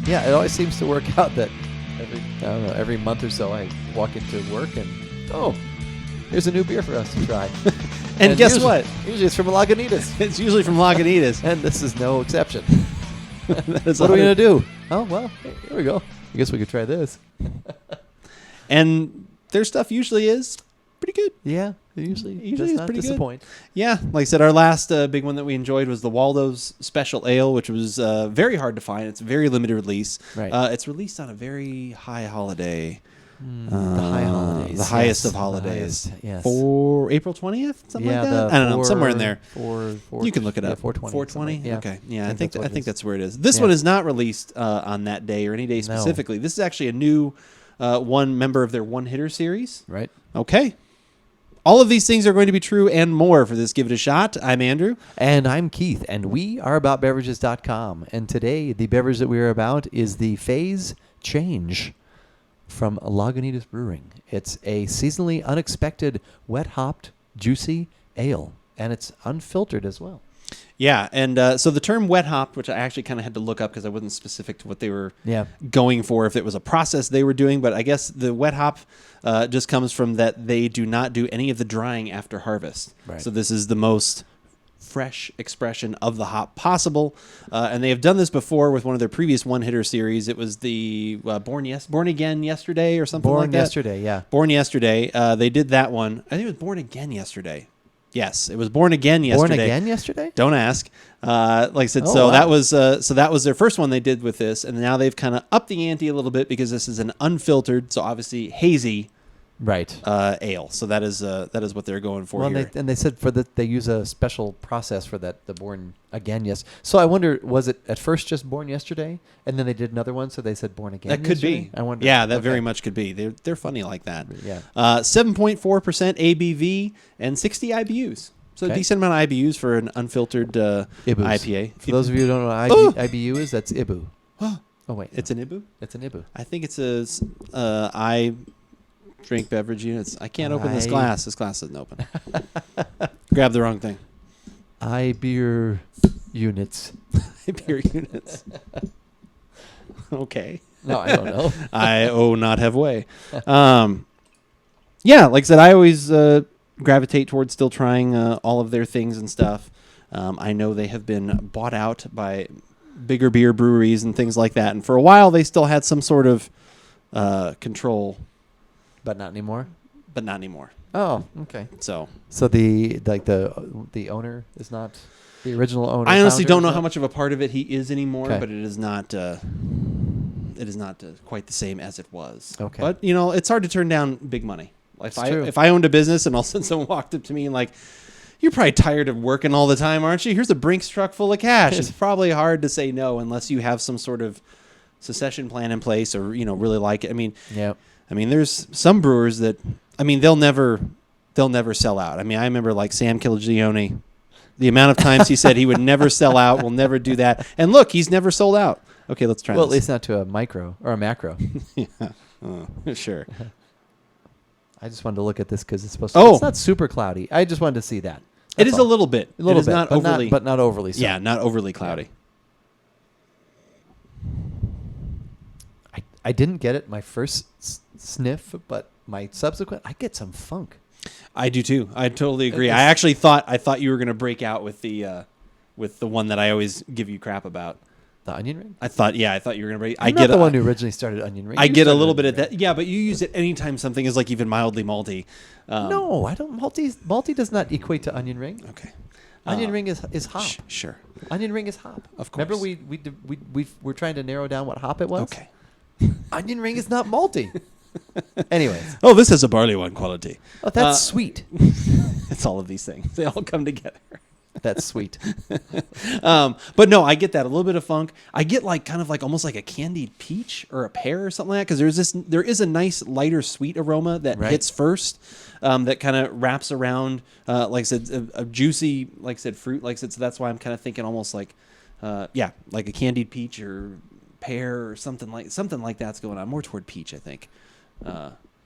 Yeah, it always seems to work out that every month or so I walk into work and, here's a new beer for us to try. And guess what? Usually it's from Lagunitas. It's usually from Lagunitas. And this is no exception. That is What are we going to do? Oh, well, here we go. I guess we could try this. And their stuff usually is pretty good. Yeah, usually is does not pretty disappoint. good. Yeah, like I said, our last big one that we enjoyed was the Waldo's Special Ale, which was very hard to find. It's a very limited release. Right. It's released on a very high holiday. The high holidays. The highest yes, of holidays. the highest, yes. For April 20th? Something like that? I don't know. Somewhere in there. You can look it up. 420. 420? Yeah. Okay. Yeah, I think that's where it is. This Yeah. one is not released on that day or any day specifically. This is actually a new one member of their one-hitter series. Right. Okay. All of these things are going to be true and more for this Give It a Shot. I'm Andrew. And I'm Keith, and we are AboutBeverages.com. And today, the beverage that we are about is the Phase Change from Lagunitas Brewing. It's a seasonally unexpected, wet-hopped, juicy ale, and it's unfiltered as well. Yeah, and so the term wet hop, which I actually kind of had to look up because I wasn't specific to what they were going for, if it was a process they were doing, but I guess the wet hop just comes from that they do not do any of the drying after harvest. Right. So this is the most fresh expression of the hop possible, and they have done this before with one of their previous one-hitter series. It was the Born Again Yesterday or something like that. Born Yesterday, yeah. Born Yesterday. They did that one. I think it was Born Again Yesterday. Yes, it was Born Again Yesterday. Born Again Yesterday? Don't ask. Like I said, wow. that was their first one they did with this, and now they've kind of upped the ante a little bit because this is an unfiltered, so obviously hazy, right, ale. So that is what they're going for here. And they said they use a special process for that, the Born Again, yes. So I wonder, was it at first just Born Yesterday, and then they did another one, so they said Born Again? That could yesterday? be. I wonder. Yeah, that very much could be. They're funny like that. Yeah. 7.4% ABV and 60 IBUs. So a decent amount of IBUs for an unfiltered IPA. For those of you who don't know what IBU is, that's Ibu. Oh, wait. It's an Ibu? It's an Ibu. I think it's I drink beverage units. I can't open this glass. This glass isn't open. Grab the wrong thing. beer units. Beer units. Okay. No, I don't know. I not have way. Yeah, like I said, I always gravitate towards still trying all of their things and stuff. I know they have been bought out by bigger beer breweries and things like that. And for a while, they still had some sort of control. But not anymore? But not anymore. Oh, okay. So the owner is not the original owner? I honestly don't know how much of a part of it he is anymore, Okay. but it is not... it is not quite the same as it was. Okay. But, it's hard to turn down big money. True. If I owned a business and all of a sudden someone walked up to me and like, you're probably tired of working all the time, aren't you? Here's a Brinks truck full of cash. It's probably hard to say no unless you have some sort of succession plan in place or, really like it. I mean, there's some brewers that, they'll never sell out. I remember like Sam Calagione, the amount of times he said he would never sell out, will never do that. And look, he's never sold out. Okay, let's try this. Well, at least not to a micro or a macro. Yeah, sure. I just wanted to look at this because it's supposed to. It's not super cloudy. I just wanted to see that. It is a little bit. It is not overly, but not overly. So. Yeah, not overly cloudy. I didn't get it my first sniff, but my subsequent, I get some funk. I do too. I totally agree. I actually thought you were going to break out with the one that I always give you crap about. The onion ring? I thought you were going to break. I'm not the one who originally started onion ring. I get a little bit of that. Yeah, but you use it anytime something is like even mildly malty. No, I don't. Malty does not equate to onion ring. Okay. Onion ring is hop. Sure. Onion ring is hop. Of course. Remember we were trying to narrow down what hop it was? Okay. Onion ring is not malty. Anyways. Oh, this has a barley wine quality. Oh, that's sweet. It's all of these things. They all come together. That's sweet. But no, I get that. A little bit of funk. I get like kind of like almost like a candied peach or a pear or something like that because there is a nice lighter sweet aroma that hits first that kind of wraps around, like I said, a juicy, like I said, fruit. Like I said, so that's why I'm kind of thinking almost like, like a candied peach or pear or something like that's going on. More toward peach, I think.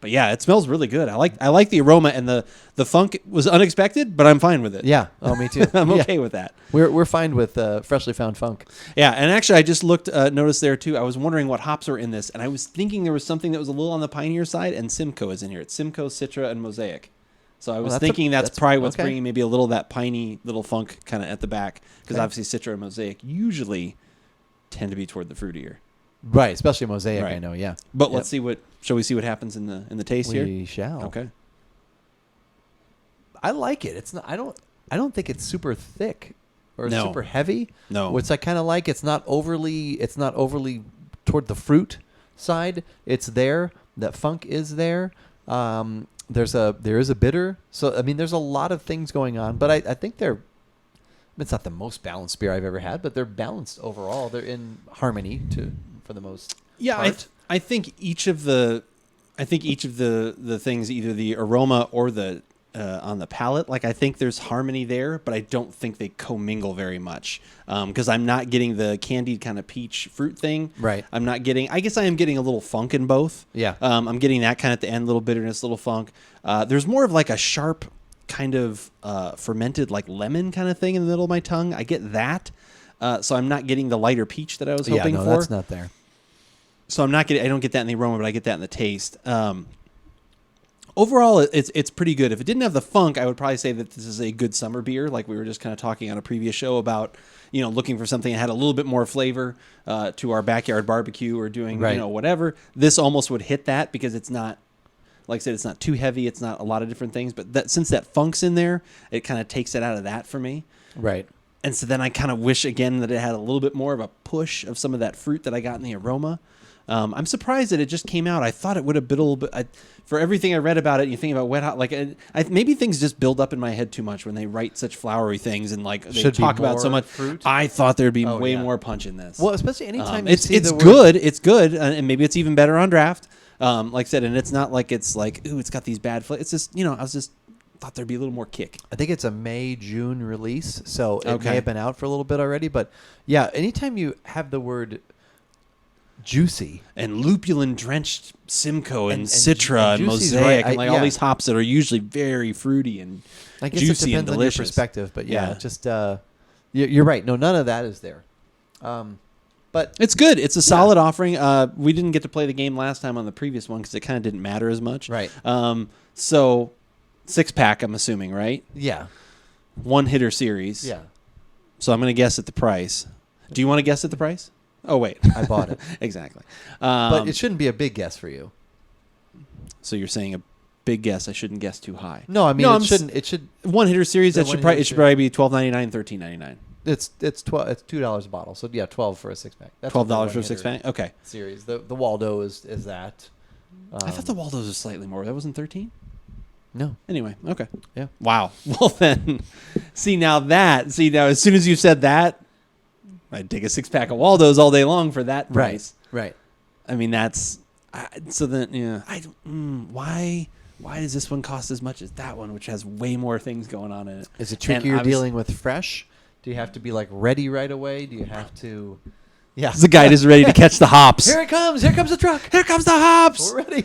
But yeah, it smells really good. I like the aroma, and the funk was unexpected, but I'm fine with it. Yeah. Oh, me too. I'm Yeah. okay with that. We're fine with freshly found funk. Yeah, and actually, I just noticed there too. I was wondering what hops are in this, and I was thinking there was something that was a little on the Pioneer side, and Simcoe is in here. It's Simcoe, Citra, and Mosaic. So I was thinking that's probably what's bringing maybe a little of that piney little funk kind of at the back, because obviously Citra and Mosaic usually tend to be toward the fruitier. Right, especially Mosaic. Right. I know. Yeah. But let's see shall we see what happens in the taste here? We shall. Okay. I like it. It's not. I don't think it's super thick or No. super heavy. No. Which I kind of like. It's not overly. It's not overly toward the fruit side. It's there. That funk is there. There is a bitter. So I mean, there's a lot of things going on. But I think it's not the most balanced beer I've ever had, but they're balanced overall. They're in harmony for the most. Yeah, part. I think each of the things, either the aroma or the on the palate, like I think there's harmony there, but I don't think they commingle very much, because I'm not getting the candied kind of peach fruit thing. Right. I'm not getting. I guess I am getting a little funk in both. Yeah. I'm getting that kind of at the end, little bitterness, little funk. There's more of like a sharp kind of fermented like lemon kind of thing in the middle of my tongue. I get that. So I'm not getting the lighter peach that I was hoping for. That's not there. So I don't get that in the aroma, but I get that in the taste. Overall, it's pretty good. If it didn't have the funk, I would probably say that this is a good summer beer, like we were just kind of talking on a previous show about, looking for something that had a little bit more flavor to our backyard barbecue or doing, whatever. This almost would hit that, because it's not, like I said, it's not too heavy. It's not a lot of different things, but since that funk's in there, it kind of takes it out of that for me. Right. And so then I kind of wish again that it had a little bit more of a push of some of that fruit that I got in the aroma. I'm surprised that it just came out. I thought it would have been a little bit. For everything I read about it, you think about wet hot. Like maybe things just build up in my head too much when they write such flowery things and like they talk about so much fruit. I thought there'd be way more punch in this. Well, especially anytime it's good. It's good, and maybe it's even better on draft. Like I said, and it's not like it's like ooh, it's got these bad flavors. It's just I was just thought there'd be a little more kick. I think it's a May-June release, so it may have been out for a little bit already. But yeah, anytime you have the word juicy and lupulin drenched Simcoe and Citra and Mosaic right. and all these hops that are usually very fruity and I guess juicy it and depends delicious. on your perspective, but just you're right. No, none of that is there. But it's good. It's a solid offering. We didn't get to play the game last time on the previous one because it kind of didn't matter as much. Right. So 6-pack, I'm assuming, right? Yeah. One hitter series. Yeah. So I'm going to guess at the price. Do you want to guess at the price? Oh, wait. I bought it. Exactly. But it shouldn't be a big guess for you. So you're saying a big guess. I shouldn't guess too high. No, I mean, it should. One hitter series, The it should one-hitter probably be $12.99, $13.99. It's $2 a bottle. So yeah, $12 for a 6-pack. That's $12 for a 6-pack? Okay. Series. The Waldo is that. I thought the Waldo's was slightly more. That wasn't 13? No. Anyway, okay. Yeah. Wow. Well then, now as soon as you said that, I'd take a 6-pack of Waldo's all day long for that price. Right. I mean, that's so then why does this one cost as much as that one, which has way more things going on in it? Is it trickier dealing with fresh? Do you have to be like ready right away? Do you have to? Yeah. The guy is ready to catch the hops. Here it comes. Here comes the truck. Here comes the hops. We're ready.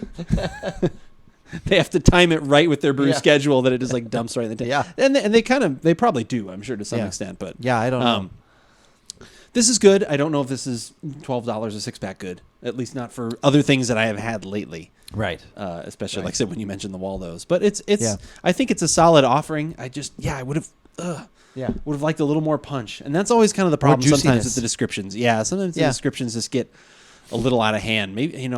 They have to time it right with their brew schedule that it just like dumps right in the tank. Yeah. And they probably do, I'm sure, to some extent. But yeah, I don't know. This is good. I don't know if this is $12 a 6-pack good. At least not for other things that I have had lately. Right. Especially like I said when you mentioned the Waldos. But it's I think it's a solid offering. I would have would have liked a little more punch. And that's always kind of the problem sometimes with the descriptions. Yeah, sometimes the descriptions just get a little out of hand. Maybe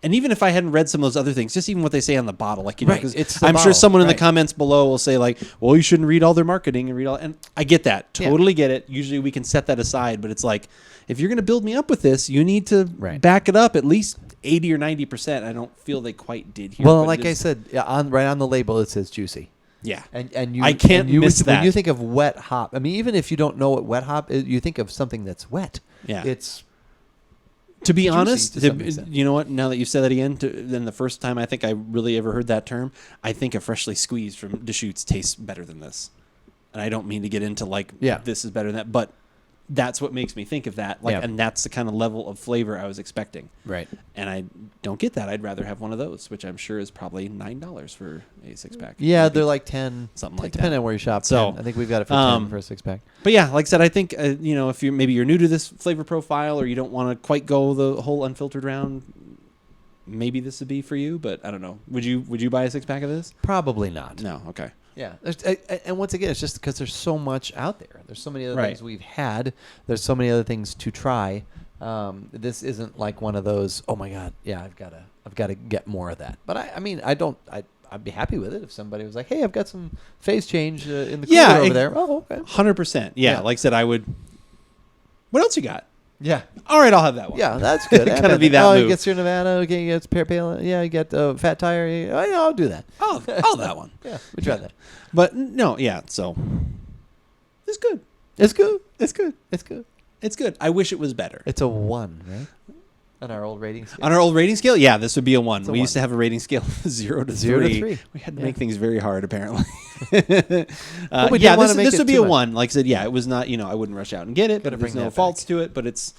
and even if I hadn't read some of those other things, just even what they say on the bottle, like because I'm sure someone in the comments below will say like, "Well, you shouldn't read all their marketing and read all." And I get that, totally get it. Usually we can set that aside, but it's like if you're going to build me up with this, you need to back it up at least 80 or 90%. I don't feel they quite did here. Well, like I said, right on the label it says juicy. Yeah, and you I can't miss that. When you think of wet hop, I mean, even if you don't know what wet hop is, you think of something that's wet. Yeah, it's. To be honest, you know what? Now that you've said that again, then the first time I think I really ever heard that term, I think a freshly squeezed from Deschutes tastes better than this. And I don't mean to get into this is better than that, but that's what makes me think of that. Like, Yeah. and that's the kind of level of flavor I was expecting. Right. And I don't get that. I'd rather have one of those, which I'm sure is probably $9 for a 6-pack. Yeah, Maybe. they're like 10. Something like depending that. on where you shop. So, 10. I think we've got it for 10 for a 6-pack. But yeah, like I said, I think if you're new to this flavor profile, or you don't want to quite go the whole unfiltered round, maybe this would be for you. But I don't know. Would you buy a 6-pack of this? Probably not. No. Okay. Yeah. And once again, it's just because there's so much out there. There's so many other Right. things we've had. There's so many other things to try. This isn't like one of those, oh my God, yeah, I've got to get more of that. But I'd be happy with it if somebody was like, hey, I've got some phase change in the cooler over there. Oh, okay. 100%. Yeah. Like I said, I would. What else you got? Yeah. All right, I'll have that one. Yeah, that's good. Kinda be that Oh, move. you get Sierra Nevada. Okay, you get pale. Yeah, you get Fat Tire. Yeah, I'll do that. Oh, that one. Yeah, we tried that. But no, yeah. So it's good. It's good. It's good. It's good. It's good. I wish it was better. It's a 1, right? On our old rating scale. On our old rating scale, yeah, this would be a 1. It's a We used 1. to have a rating scale of 0 to 3. 0 to 3. We had to Yeah. make things very hard, apparently. we Yeah, didn't wanna make this it would be too a much. 1. Like I said, yeah, it was not. I wouldn't rush out and get it. Gotta But there's bring no that faults back. to it. But it's,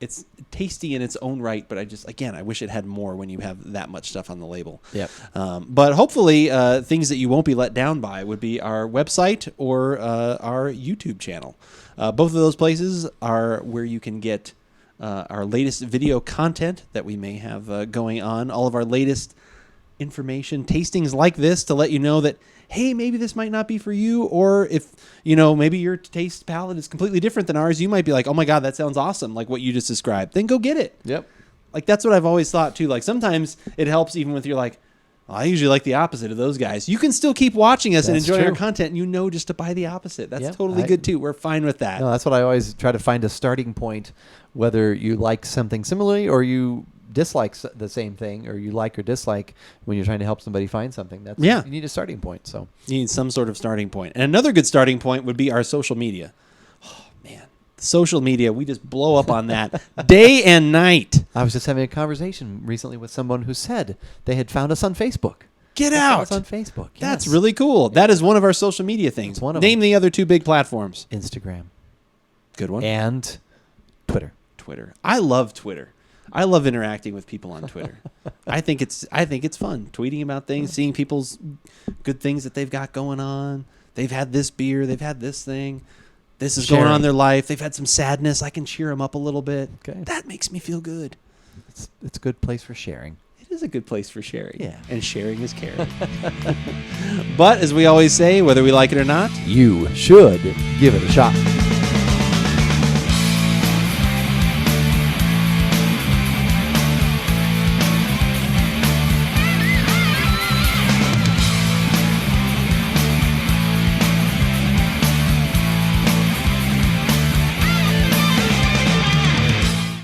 it's tasty in its own right. But I wish it had more when you have that much stuff on the label. Yep. But hopefully, things that you won't be let down by would be our website or our YouTube channel. Both of those places are where you can get our latest video content that we may have going on, all of our latest information, tastings like this to let you know that, hey, maybe this might not be for you, or if, maybe your taste palette is completely different than ours, you might be like, oh my God, that sounds awesome, like what you just described. Then go get it. Yep. Like, that's what I've always thought, too. Like, sometimes it helps even with you're like, well, I usually like the opposite of those guys. You can still keep watching us and That's enjoy our true. content, and just to buy the opposite. That's Yep, totally good, too. We're fine with that. No, that's what I always try to find a starting point, whether you like something similarly or you dislike the same thing, or you like or dislike when you're trying to help somebody find something. You need a starting point. So You need some sort of starting point. And another good starting point would be our social media. Oh, man. Social media, we just blow up on that day and night. I was just having a conversation recently with someone who said they had found us on Facebook. Get They found out. us on Facebook. That's Yes. really cool. That is one of our social media things. It's one of Name them. the other 2 big platforms. Instagram Good one. and Twitter. Twitter. I love Twitter. I love interacting with people on Twitter. I think it's fun tweeting about things, seeing people's good things that they've got going on. They've had this beer, they've had this thing. This is going on in their life. They've had some sadness. I can cheer them up a little bit. Okay. That makes me feel good. It's a good place for sharing. It is a good place for sharing. Yeah. And sharing is caring. But as we always say, whether we like it or not, You should give it a shot.